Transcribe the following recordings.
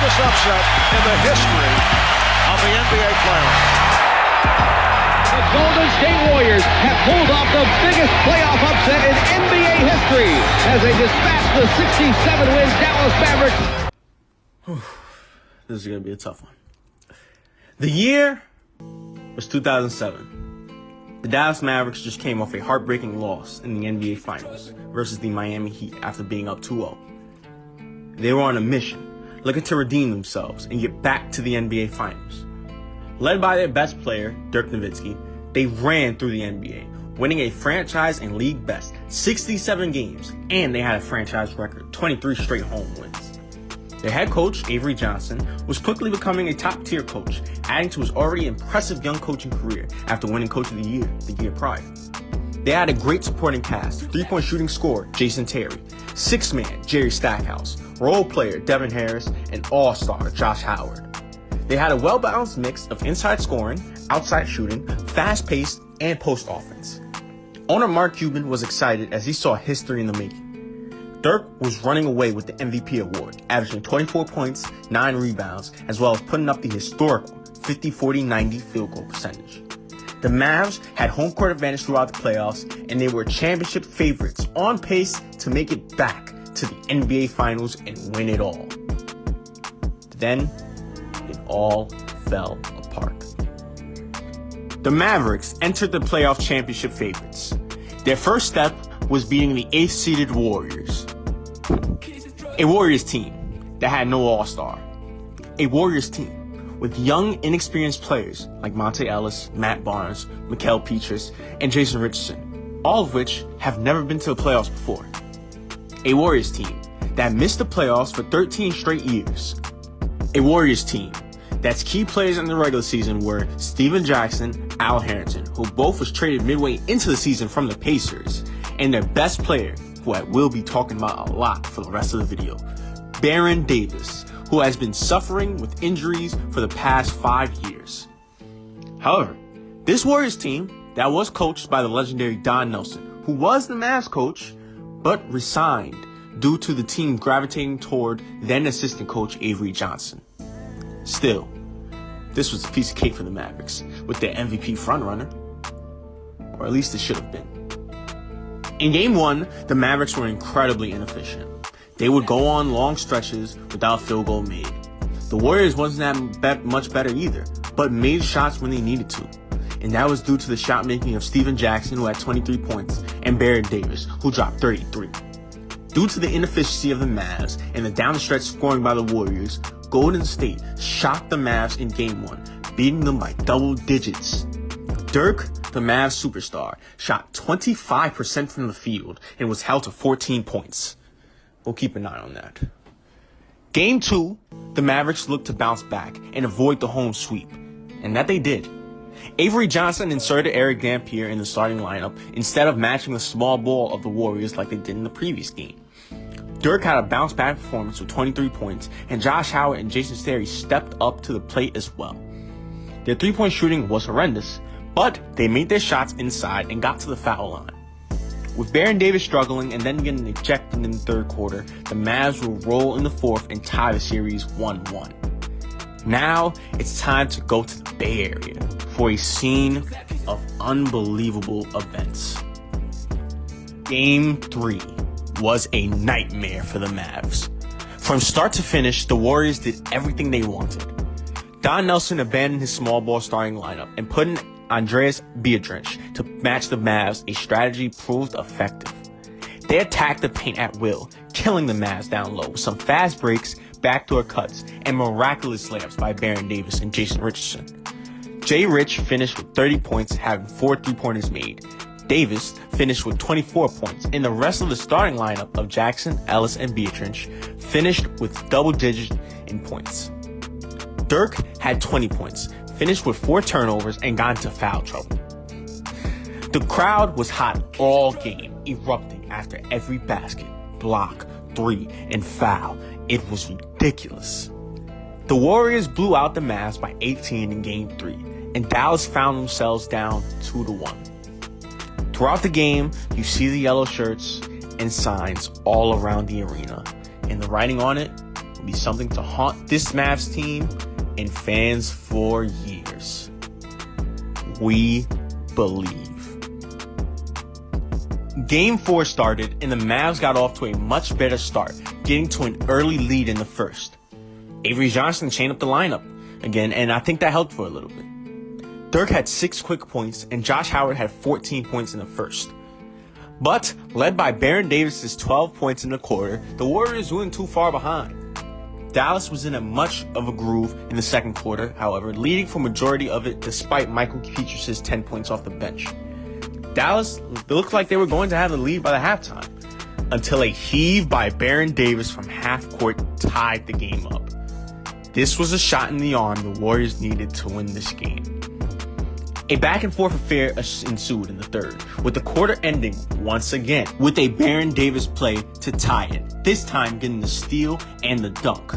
largest upset in the history of the NBA playoffs. The Golden State Warriors have pulled off the biggest playoff upset in NBA history as they dispatch the 67-win Dallas Mavericks. This is going to be a tough one. The year was 2007. The Dallas Mavericks just came off a heartbreaking loss in the NBA Finals versus the Miami Heat after being up 2-0. They were on a mission, looking to redeem themselves and get back to the NBA Finals. Led by their best player, Dirk Nowitzki, they ran through the NBA, winning a franchise and league best 67 games, and they had a franchise record 23 straight home wins. Their head coach, Avery Johnson, was quickly becoming a top-tier coach, adding to his already impressive young coaching career after winning Coach of the year prior. They had a great supporting cast, three-point shooting scorer, Jason Terry, six-man, Jerry Stackhouse, role player, Devin Harris, and all-star, Josh Howard. They had a well-balanced mix of inside scoring, outside shooting, fast-paced, and post offense. Owner Mark Cuban was excited as he saw history in the making. Dirk was running away with the MVP award, averaging 24 points, 9 rebounds, as well as putting up the historical 50-40-90 field goal percentage. The Mavs had home court advantage throughout the playoffs, and they were championship favorites on pace to make it back to the NBA Finals and win it all. Then, it all fell apart. The Mavericks entered the playoff championship favorites. Their first step was beating the 8th-seeded Warriors. A Warriors team that had no all-star. A Warriors team with young, inexperienced players like Monte Ellis, Matt Barnes, Mikal Pietrus, and Jason Richardson, all of which have never been to the playoffs before. A Warriors team that missed the playoffs for 13 straight years. A Warriors team that's key players in the regular season were Steven Jackson, Al Harrington, who both was traded midway into the season from the Pacers, and their best player, who I will be talking about a lot for the rest of the video, Baron Davis, who has been suffering with injuries for the past 5 years. However, this Warriors team that was coached by the legendary Don Nelson, who was the Mavs coach, but resigned due to the team gravitating toward then assistant coach Avery Johnson. Still, this was a piece of cake for the Mavericks, with their MVP frontrunner. Or at least it should have been. In Game 1, the Mavericks were incredibly inefficient. They would go on long stretches without a field goal made. The Warriors wasn't that much better either, but made shots when they needed to. And that was due to the shot making of Steven Jackson, who had 23 points, and Baron Davis, who dropped 33. Due to the inefficiency of the Mavs and the down the stretch scoring by the Warriors, Golden State shocked the Mavs in Game 1, beating them by double digits. Dirk, the Mavs superstar, shot 25% from the field and was held to 14 points. We'll keep an eye on that. Game 2, the Mavericks looked to bounce back and avoid the home sweep, and that they did. Avery Johnson inserted Eric Dampier in the starting lineup instead of matching the small ball of the Warriors like they did in the previous game. Dirk had a bounce-back performance with 23 points, and Josh Howard and Jason Terry stepped up to the plate as well. Their three-point shooting was horrendous, but they made their shots inside and got to the foul line. With Baron Davis struggling and then getting ejected in the third quarter, the Mavs will roll in the fourth and tie the series 1-1. Now, it's time to go to the Bay Area for a scene of unbelievable events. Game 3 was a nightmare for the Mavs. From start to finish, the Warriors did everything they wanted. Don Nelson abandoned his small ball starting lineup and put in Andreas Biedrins to match the Mavs. A strategy proved effective. They attacked the paint at will, killing the Mavs down low with some fast breaks, backdoor cuts, and miraculous layups by Baron Davis and Jason Richardson. Jay Rich finished with 30 points, having 4 3-pointers made. Davis finished with 24 points, and the rest of the starting lineup of Jackson, Ellis, and Biedrins finished with double digits in points. Dirk had 20 points, finished with 4 turnovers, and got into foul trouble. The crowd was hot all game, erupting after every basket, block, 3, and foul. It was ridiculous. The Warriors blew out the Mavs by 18 in Game 3, and Dallas found themselves down 2-1. Throughout the game, you see the yellow shirts and signs all around the arena, and the writing on it will be something to haunt this Mavs team and fans for years. We believe. Game 4 started, and the Mavs got off to a much better start, getting to an early lead in the first. Avery Johnson chained up the lineup again, and I think that helped for a little bit. Dirk had 6 quick points, and Josh Howard had 14 points in the first. But, led by Baron Davis's 12 points in the quarter, the Warriors weren't too far behind. Dallas was in a much of a groove in the second quarter, however, leading for majority of it despite Michael Pietrus's 10 points off the bench. Dallas looked like they were going to have the lead by the halftime, until a heave by Baron Davis from half court tied the game up. This was a shot in the arm the Warriors needed to win this game. A back and forth affair ensued in the third, with the quarter ending once again with a Baron Davis play to tie it, this time getting the steal and the dunk.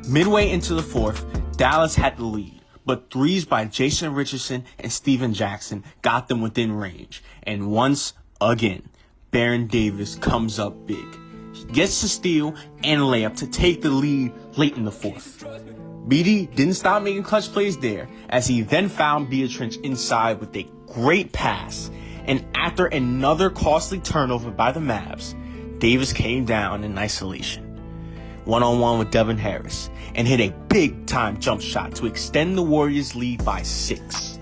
Midway into the fourth, Dallas had the lead, but threes by Jason Richardson and Steven Jackson got them within range, and once again, Baron Davis comes up big. He gets the steal and layup to take the lead late in the fourth. BD didn't stop making clutch plays there, as he then found Beatrice inside with a great pass, and after another costly turnover by the Mavs, Davis came down in isolation, one-on-one with Devin Harris, and hit a big-time jump shot to extend the Warriors' lead by 6.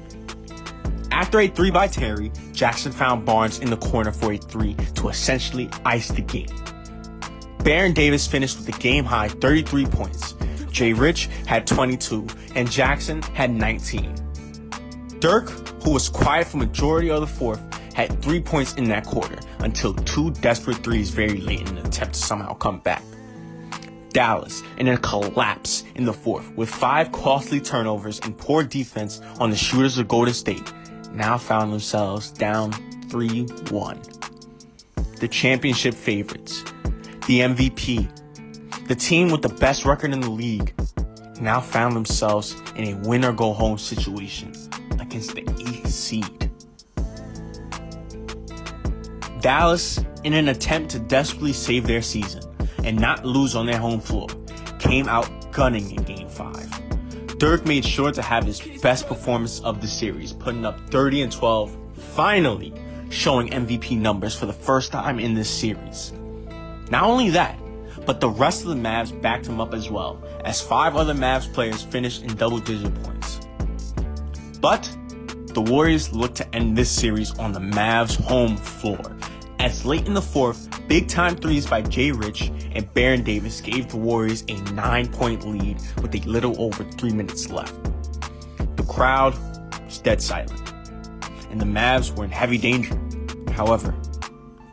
After a 3 by Terry, Jackson found Barnes in the corner for a 3 to essentially ice the game. Baron Davis finished with a game-high 33 points. Jay Rich had 22, and Jackson had 19. Dirk, who was quiet for majority of the fourth, had 3 points in that quarter until 2 desperate threes very late in an attempt to somehow come back. Dallas, in a collapse in the fourth with 5 costly turnovers and poor defense on the shooters of Golden State, now found themselves down 3-1. The championship favorites, the MVP, the team with the best record in the league, now found themselves in a win-or-go-home situation against the 8th seed. Dallas, in an attempt to desperately save their season and not lose on their home floor, came out gunning in Game 5. Dirk made sure to have his best performance of the series, putting up 30 and 12, finally showing MVP numbers for the first time in this series. Not only that, but the rest of the Mavs backed him up as well, as 5 other Mavs players finished in double-digit points. But the Warriors looked to end this series on the Mavs' home floor, as late in the fourth, big-time threes by Jay Rich and Baron Davis gave the Warriors a 9-point lead with a little over 3 minutes left. The crowd was dead silent, and the Mavs were in heavy danger. However,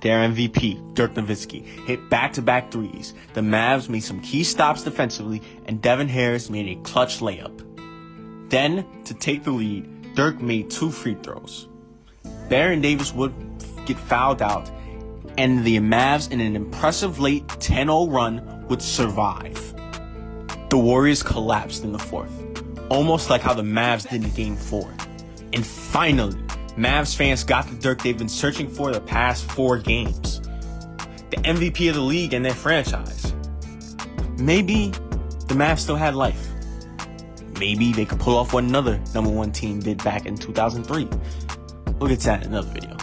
their MVP, Dirk Nowitzki, hit back-to-back threes. The Mavs made some key stops defensively, and Devin Harris made a clutch layup. Then, to take the lead, Dirk made 2 free throws. Baron Davis would get fouled out, and the Mavs, in an impressive late 10-0 run, would survive. The Warriors collapsed in the fourth, almost like how the Mavs did in Game 4. And finally, Mavs fans got the Dirk they've been searching for the past 4 games. The MVP of the league and their franchise. Maybe the Mavs still had life. Maybe they could pull off what another number 1 team did back in 2003. We'll get to that in another video.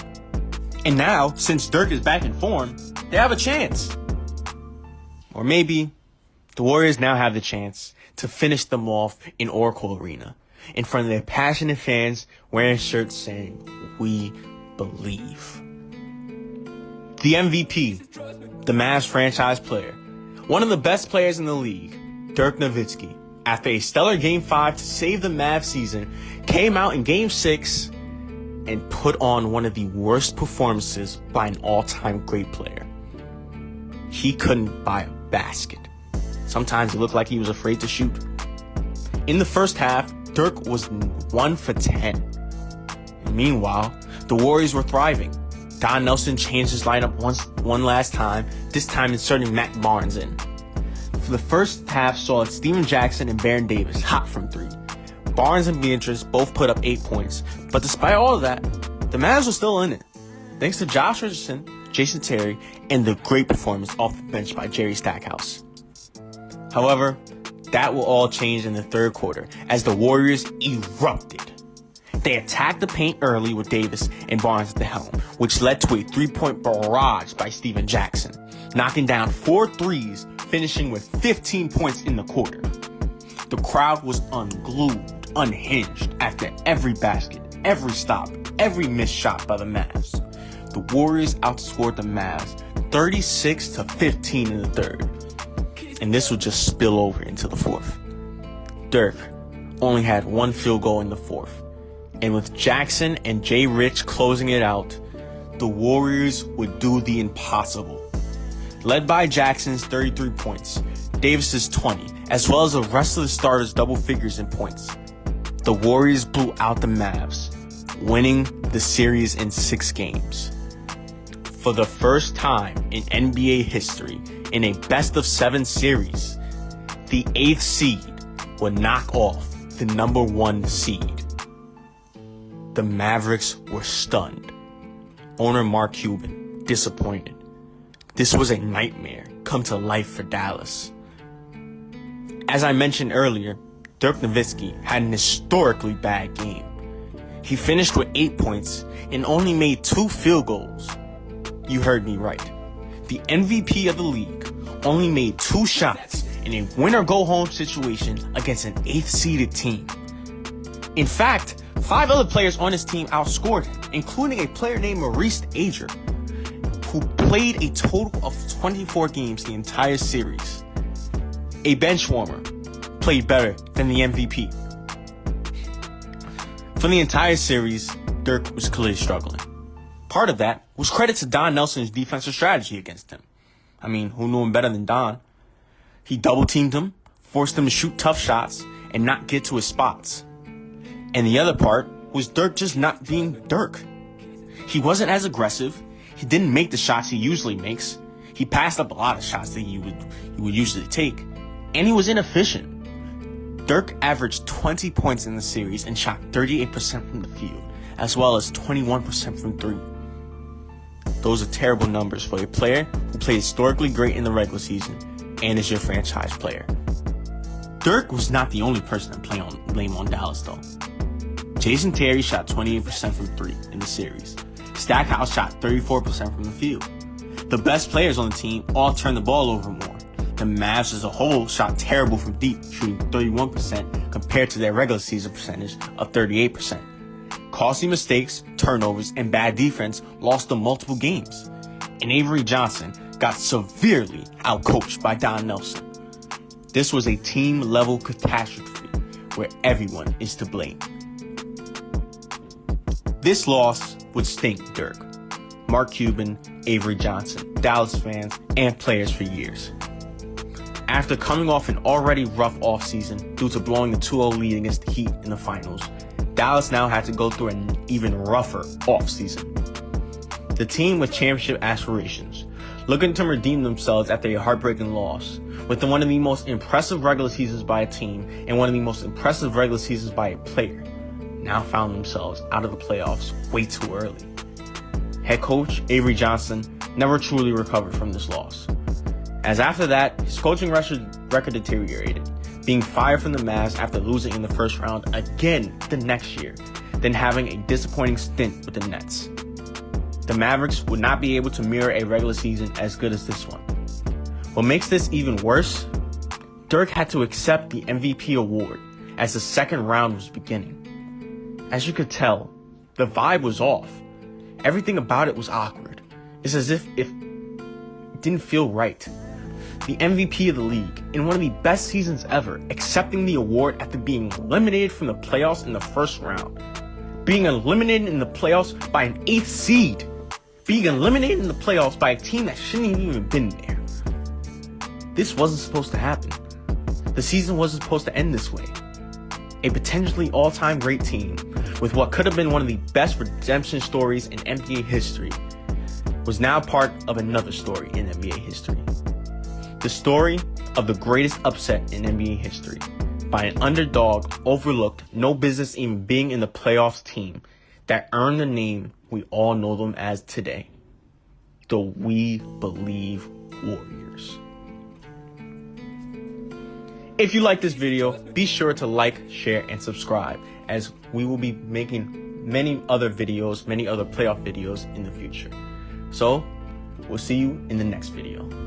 And now, since Dirk is back in form, they have a chance. Or maybe the Warriors now have the chance to finish them off in Oracle Arena, in front of their passionate fans wearing shirts saying, "We believe." The MVP, the Mavs franchise player, one of the best players in the league, Dirk Nowitzki, after a stellar Game 5 to save the Mavs season, came out in Game 6 and put on one of the worst performances by an all-time great player. He couldn't buy a basket. Sometimes it looked like he was afraid to shoot. In the first half, Dirk was 1 for 10. And meanwhile, the Warriors were thriving. Don Nelson changed his lineup one last time, this time inserting Matt Barnes in. For the first half saw Steven Jackson and Baron Davis hot from 3. Barnes and Beatrice both put up 8 points, but despite all of that, the Mavs were still in it, thanks to Josh Richardson, Jason Terry, and the great performance off the bench by Jerry Stackhouse. However, that will all change in the third quarter as the Warriors erupted. They attacked the paint early with Davis and Barnes at the helm, which led to a three-point barrage by Steven Jackson, knocking down 4 threes, finishing with 15 points in the quarter. The crowd was unglued, unhinged after every basket, every stop, every missed shot by the Mavs. The Warriors outscored the Mavs 36-15 in the third, and this would just spill over into the fourth. Dirk only had 1 field goal in the fourth, and with Jackson and Jay Rich closing it out, the Warriors would do the impossible. Led by Jackson's 33 points, Davis's 20, as well as the rest of the starters' double figures in points, the Warriors blew out the Mavs, winning the series in 6 games. For the first time in NBA history, in a best-of-7 series, the 8th seed would knock off the number 1 seed. The Mavericks were stunned. Owner Mark Cuban disappointed. This was a nightmare come to life for Dallas. As I mentioned earlier, Dirk Nowitzki had an historically bad game. He finished with 8 points and only made 2 field goals. You heard me right. The MVP of the league only made 2 shots in a win-or-go-home situation against an 8th-seeded team. In fact, 5 other players on his team outscored him, including a player named Maurice Ager, who played a total of 24 games the entire series. A bench warmer played better than the MVP. For the entire series, Dirk was clearly struggling. Part of that was credit to Don Nelson's defensive strategy against him. I mean, who knew him better than Don? He double-teamed him, forced him to shoot tough shots, and not get to his spots. And the other part was Dirk just not being Dirk. He wasn't as aggressive. He didn't make the shots he usually makes. He passed up a lot of shots that he would usually take. And he was inefficient. Dirk averaged 20 points in the series and shot 38% from the field, as well as 21% from 3. Those are terrible numbers for a player who played historically great in the regular season and is your franchise player. Dirk was not the only person to blame on Dallas, though. Jason Terry shot 28% from 3 in the series. Stackhouse shot 34% from the field. The best players on the team all turned the ball over more. The Mavs as a whole shot terrible from deep, shooting 31% compared to their regular season percentage of 38%. Costly mistakes, turnovers, and bad defense lost them multiple games. And Avery Johnson got severely outcoached by Don Nelson. This was a team-level catastrophe where everyone is to blame. This loss would stink Dirk, Mark Cuban, Avery Johnson, Dallas fans, and players for years. After coming off an already rough offseason due to blowing the 2-0 lead against the Heat in the finals, Dallas now had to go through an even rougher offseason. The team with championship aspirations, looking to redeem themselves after a heartbreaking loss, with one of the most impressive regular seasons by a team and one of the most impressive regular seasons by a player, now found themselves out of the playoffs way too early. Head coach Avery Johnson never truly recovered from this loss, as after that, his coaching record deteriorated, being fired from the Mavs after losing in the first round again the next year, then having a disappointing stint with the Nets. The Mavericks would not be able to mirror a regular season as good as this one. What makes this even worse, Dirk had to accept the MVP award as the second round was beginning. As you could tell, the vibe was off. Everything about it was awkward. It's as if it didn't feel right. The MVP of the league, in one of the best seasons ever, accepting the award after being eliminated from the playoffs in the first round. Being eliminated in the playoffs by an 8th seed. Being eliminated in the playoffs by a team that shouldn't have even been there. This wasn't supposed to happen. The season wasn't supposed to end this way. A potentially all-time great team, with what could have been one of the best redemption stories in NBA history, was now part of another story in NBA history. The story of the greatest upset in NBA history by an underdog, overlooked, no business even being in the playoffs team that earned the name we all know them as today, the We Believe Warriors. If you like this video, be sure to like, share, and subscribe, as we will be making many other videos, many other playoff videos in the future. So, we'll see you in the next video.